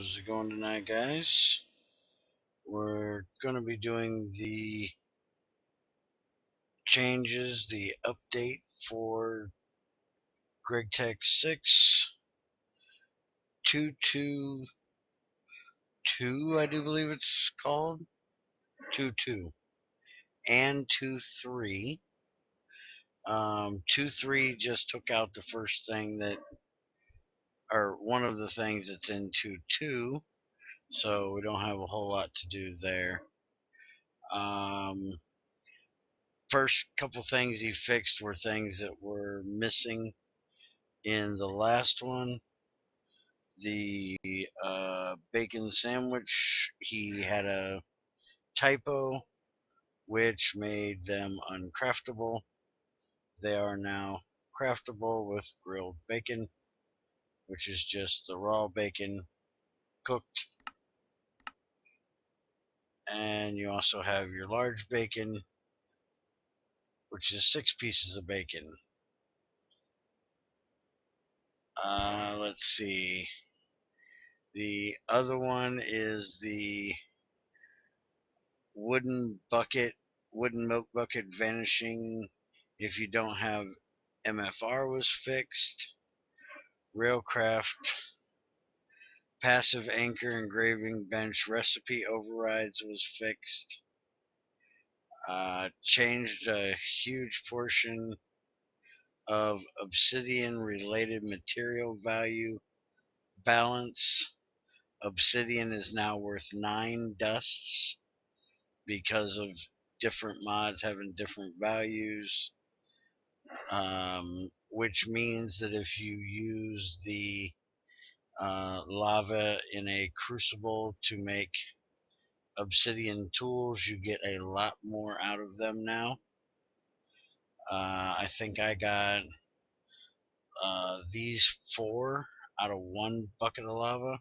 How's it going tonight, guys? We're going to be doing the changes, the update for Gregtech 6.02.02, I do believe it's called. 2.2 and 2.3. 2.3 just took out the first thing that, or one of the things that's in 2.2, so we don't have a whole lot to do there. First couple things he fixed were things that were missing in the last one. The bacon sandwich, he had a typo which made them uncraftable. They are now craftable with grilled bacon, which is just the raw bacon cooked. And you also have your large bacon, which is 6 pieces of bacon. Let's see. The other one is the wooden milk bucket vanishing if you don't have MFR was fixed. Railcraft passive anchor engraving bench recipe overrides was fixed. Changed a huge portion of obsidian related material value balance. Obsidian is now worth 9 dusts because of different mods having different values, which means that if you use the lava in a crucible to make obsidian tools, you get a lot more out of them now. I think I got these 4 out of 1 bucket of lava,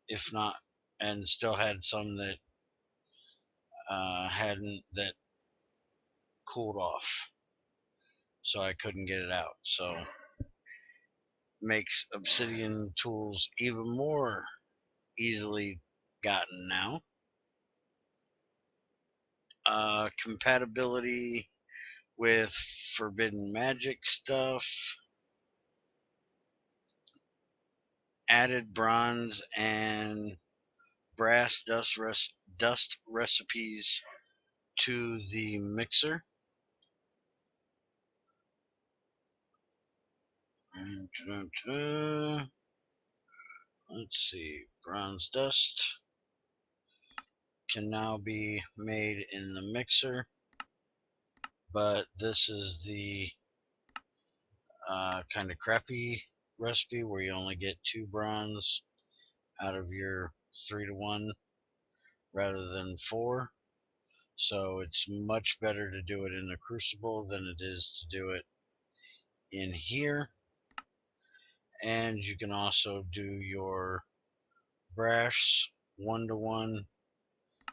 if not, and still had some that that cooled off, so I couldn't get it out. So makes obsidian tools even more easily gotten now. Compatibility with forbidden magic stuff. Added bronze and brass dust recipes to the mixer. Let's see, bronze dust can now be made in the mixer, but this is the kind of crappy recipe where you only get 2 bronze out of your 3-to-1 rather than 4. So it's much better to do it in the crucible than it is to do it in here. And you can also do your brass 1-to-1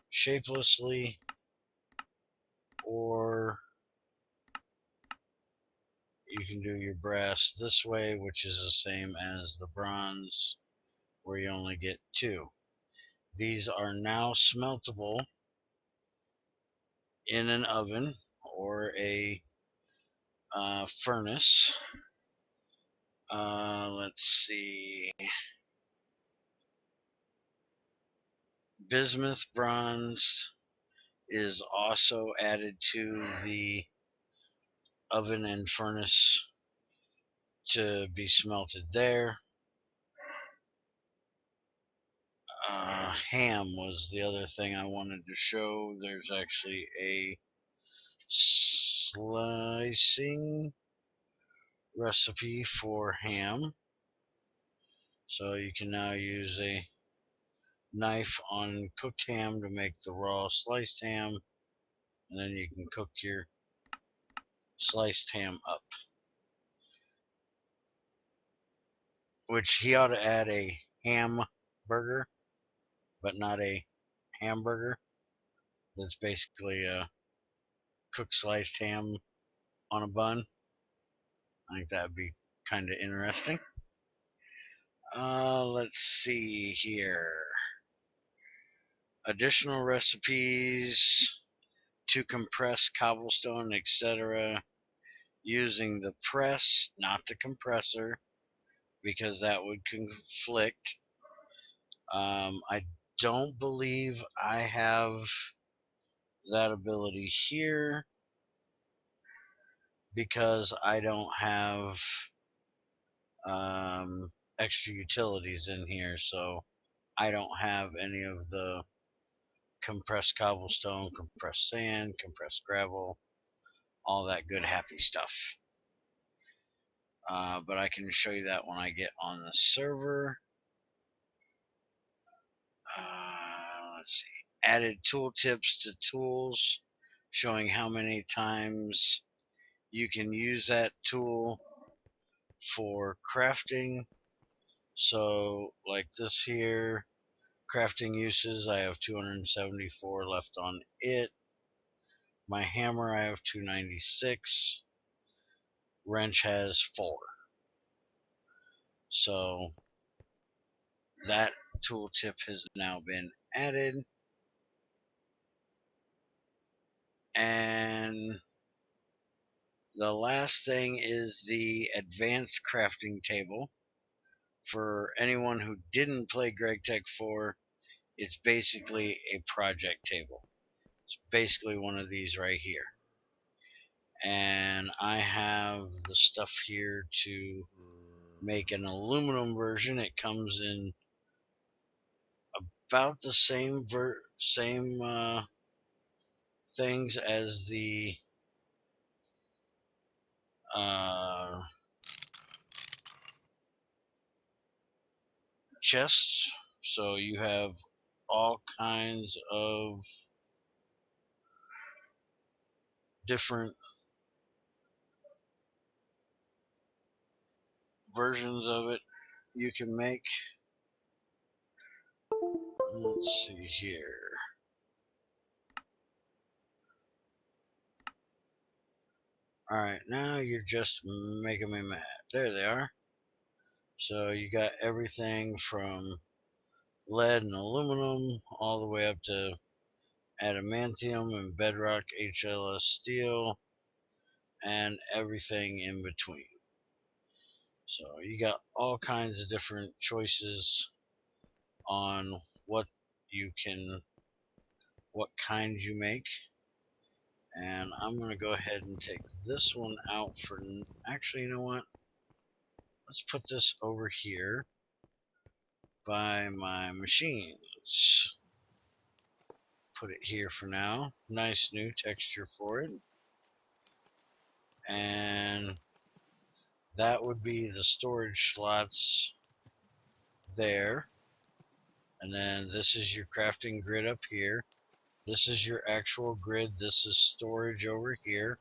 shapelessly, or you can do your brass this way, which is the same as the bronze where you only get 2. These are now smeltable in an oven or a furnace. Let's see. Bismuth bronze is also added to the oven and furnace to be smelted there. Ham was the other thing I wanted to show. There's actually a slicing recipe for ham. So you can now use a knife on cooked ham to make the raw sliced ham, and then you can cook your sliced ham up. Which he ought to add a ham burger, but not a hamburger. That's basically a cooked sliced ham on a bun. I think that would be kind of interesting. Let's see here. Additional recipes to compress cobblestone, etc. using the press, not the compressor, because that would conflict. I don't believe I have that ability here because I don't have extra utilities in here, so I don't have any of the compressed cobblestone, compressed sand, compressed gravel, all that good happy stuff. But I can show you that when I get on the server. Let's see. Added tooltips to tools, showing how many times you can use that tool for crafting. So like this here, crafting uses, I have 274 left on it. My hammer, I have 296. Wrench has 4. So that tooltip has now been added. And the last thing is the advanced crafting table. For anyone who didn't play Gregtech 4, it's basically a project table. It's basically one of these right here. And I have the stuff here to make an aluminum version. It comes in about the same things as the chests. So you have all kinds of different versions of it you can make. Let's see here. Alright, now you're just making me mad. There they are. So you got everything from lead and aluminum all the way up to adamantium and bedrock HLS steel and everything in between. So you got all kinds of different choices on what kind you make. And I'm going to go ahead and take this one out for, actually, you know what? Let's put this over here by my machines. Put it here for now. Nice new texture for it. And that would be the storage slots there. And then this is your crafting grid up here. This is your actual grid. This is storage over here.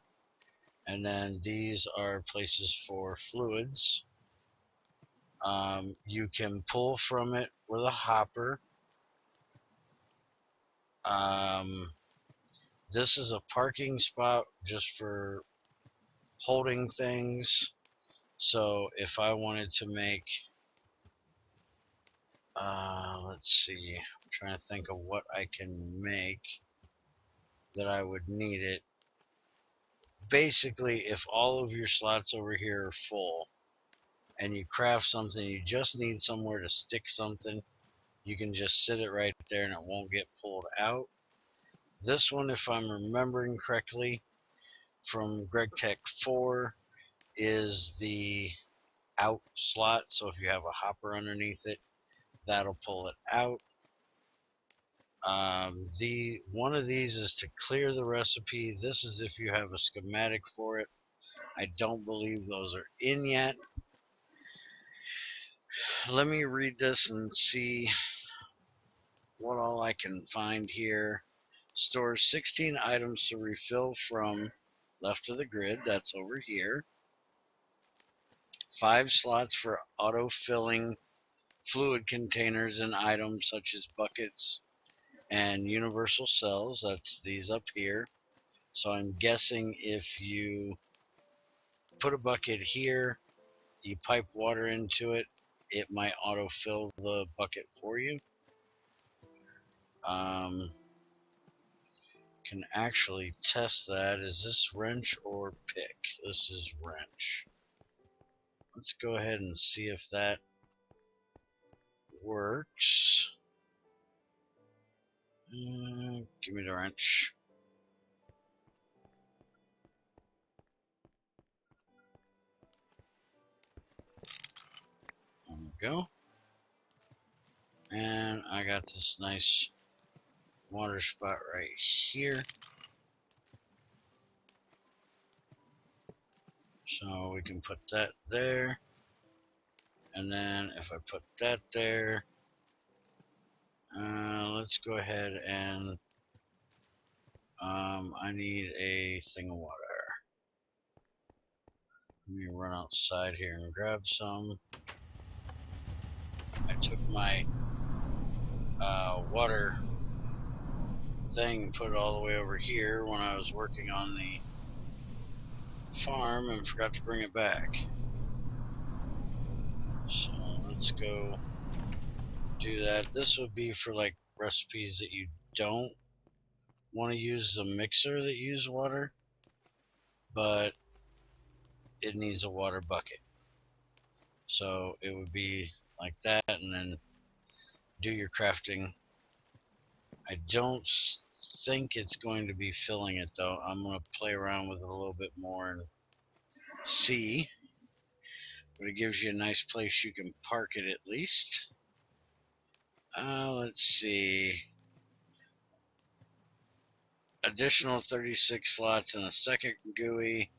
And then these are places for fluids. You can pull from it with a hopper. This is a parking spot just for holding things. So if I wanted to make, let's see, I'm trying to think of what I can make that I would need it. Basically, if all of your slots over here are full and you craft something, you just need somewhere to stick something, you can just sit it right there and it won't get pulled out. This one, if I'm remembering correctly, from Gregtech 4 is the out slot. So if you have a hopper underneath it, that'll pull it out. One of these is to clear the recipe. This is if you have a schematic for it. I don't believe those are in yet. Let me read this and see what all I can find here. Stores 16 items to refill from left of the grid. That's over here. 5 slots for auto-filling fluid containers and items such as buckets and universal cells. That's these up here. So I'm guessing if you put a bucket here, you pipe water into it, it might autofill the bucket for you. Can actually test that. Is this wrench or pick? This is wrench. Let's go ahead and see if that works. Give me the wrench. There we go. And I got this nice water spot right here. So we can put that there. And then if I put that there, let's go ahead and I need a thing of water. Let me run outside here and grab some. I took my water thing, put it all the way over here when I was working on the farm and forgot to bring it back. So let's go do that. This would be for like recipes that you don't want to use the mixer that use water, but it needs a water bucket. So it would be like that, and then do your crafting. I don't think it's going to be filling it though. I'm going to play around with it a little bit more and see. But it gives you a nice place you can park it at least. Let's see. Additional 36 slots and a second GUI.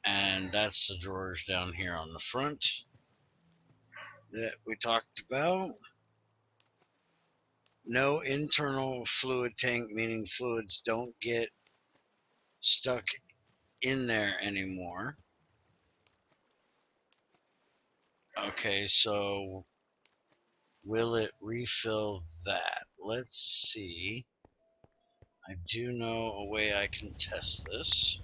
And that's the drawers down here on the front that we talked about. No internal fluid tank, meaning fluids don't get stuck in there anymore. Okay, so will it refill that? Let's see. I do know a way I can test this.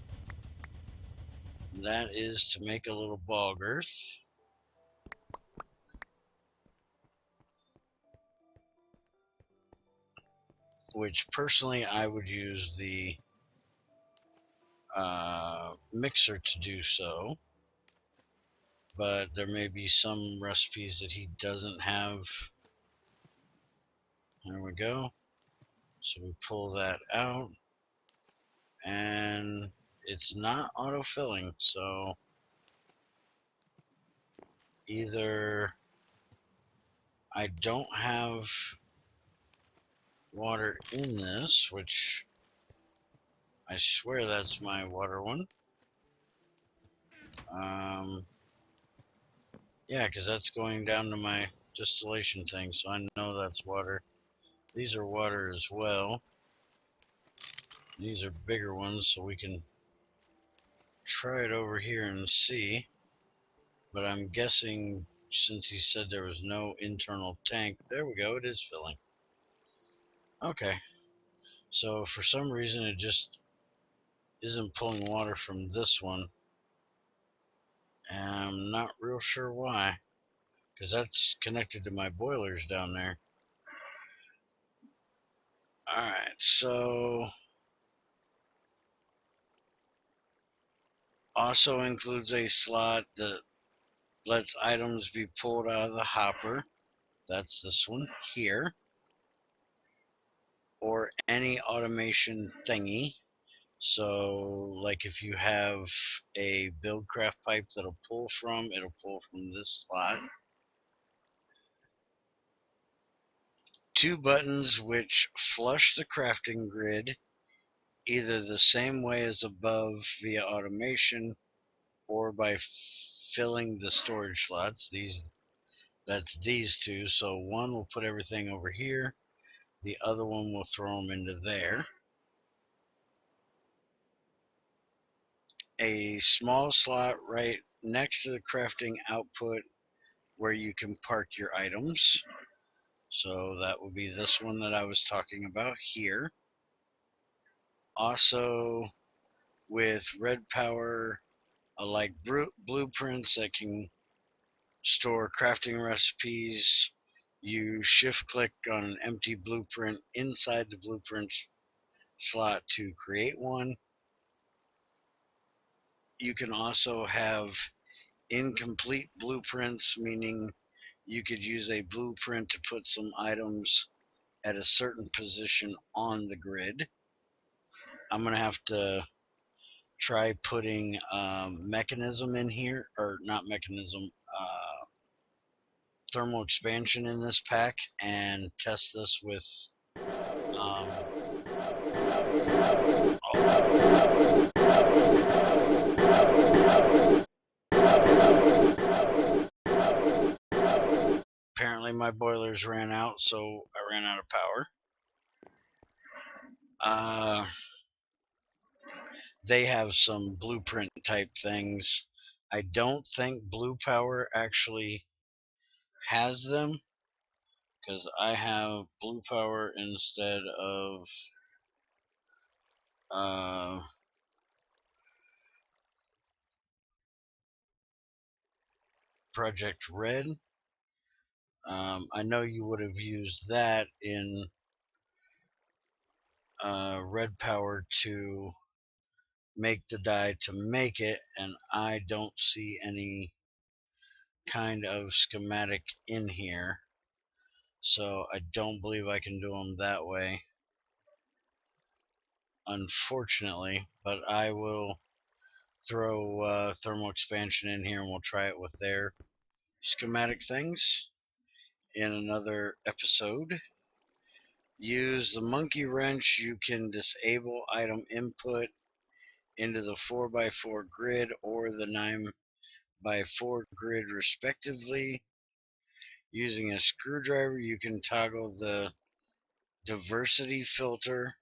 That is to make a little bog earth. Which personally I would use the mixer to do so. But there may be some recipes that he doesn't have. There we go. So we pull that out. And it's not autofilling, so either I don't have water in this, which I swear that's my water one. Yeah, because that's going down to my distillation thing, so I know that's water. These are water as well. These are bigger ones, so we can try it over here and see. But I'm guessing since he said there was no internal tank, there we go, it is filling. Okay, so for some reason it just isn't pulling water from this one. And I'm not real sure why, because that's connected to my boilers down there. Alright, so also includes a slot that lets items be pulled out of the hopper. That's this one here. Or any automation thingy. So like if you have a buildcraft pipe that'll pull from, it'll pull from this slot. 2 buttons which flush the crafting grid either the same way as above via automation or by filling the storage slots. That's these two. So one will put everything over here. The other one will throw them into there. A small slot right next to the crafting output where you can park your items. So that would be this one that I was talking about here. Also with red power, like blueprints that can store crafting recipes, you shift click on an empty blueprint inside the blueprint slot to create one. You can also have incomplete blueprints, meaning you could use a blueprint to put some items at a certain position on the grid. I'm going to have to try putting mechanism in here, or not mechanism, thermal expansion in this pack, and test this with apparently my boilers ran out, so I ran out of power. They have some blueprint type things. I don't think Blue Power actually has them, because I have Blue Power instead of Project Red. I know you would have used that in Red Power to make the die to make it, and I don't see any kind of schematic in here, so I don't believe I can do them that way, unfortunately. But I will throw thermal expansion in here, and we'll try it with their schematic things in another episode. Use the monkey wrench. You can disable item input into the 4x4 grid or the 9x4 grid respectively. Using a screwdriver, you can toggle the diversity filter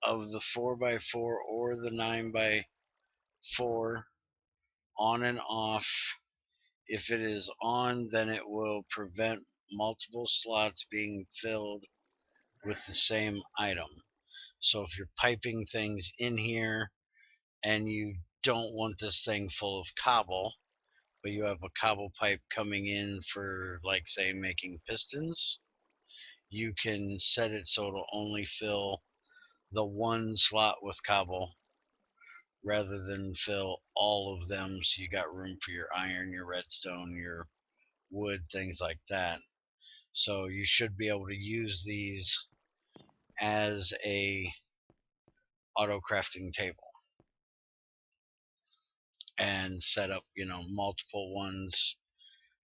of the 4x4 or the 9x4 on and off. If it is on, then it will prevent multiple slots being filled with the same item. So if you're piping things in here and you don't want this thing full of cobble, but you have a cobble pipe coming in for, like, say, making pistons, you can set it so it'll only fill the one slot with cobble rather than fill all of them, so you got room for your iron, your redstone, your wood, things like that. So you should be able to use these as a auto crafting table and set up, multiple ones,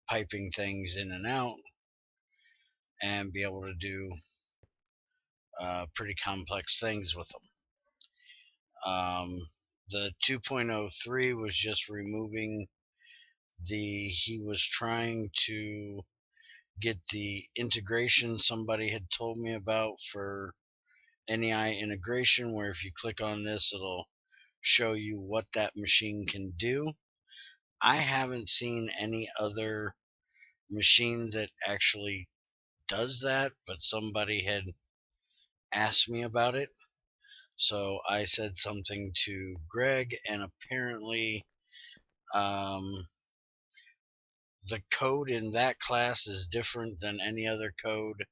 piping things in and out, and be able to do pretty complex things with them. The 2.03 was just removing he was trying to get the integration somebody had told me about for NEI integration, where if you click on this, it'll show you what that machine can do. I haven't seen any other machine that actually does that, but somebody had asked me about it. So I said something to Greg, and apparently the code in that class is different than any other code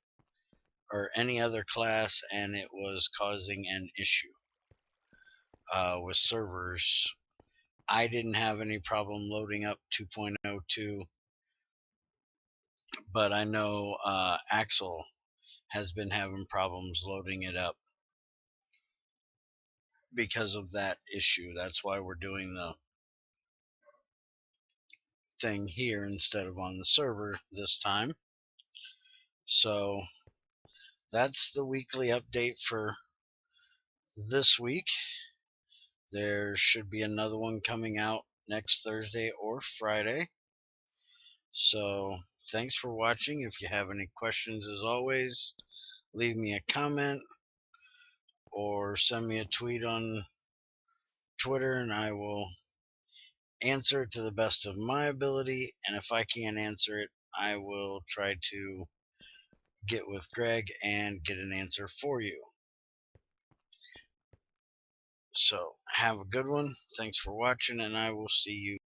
or any other class, and it was causing an issue with servers. I didn't have any problem loading up 2.02, but I know Axel has been having problems loading it up because of that issue. That's why we're doing the thing here instead of on the server this time. So that's the weekly update for this week. There should be another one coming out next Thursday or Friday. So thanks for watching. If you have any questions, as always, leave me a comment or send me a tweet on Twitter, and I will answer it to the best of my ability. And if I can't answer it, I will try to get with Greg and get an answer for you. So have a good one. Thanks for watching, and I will see you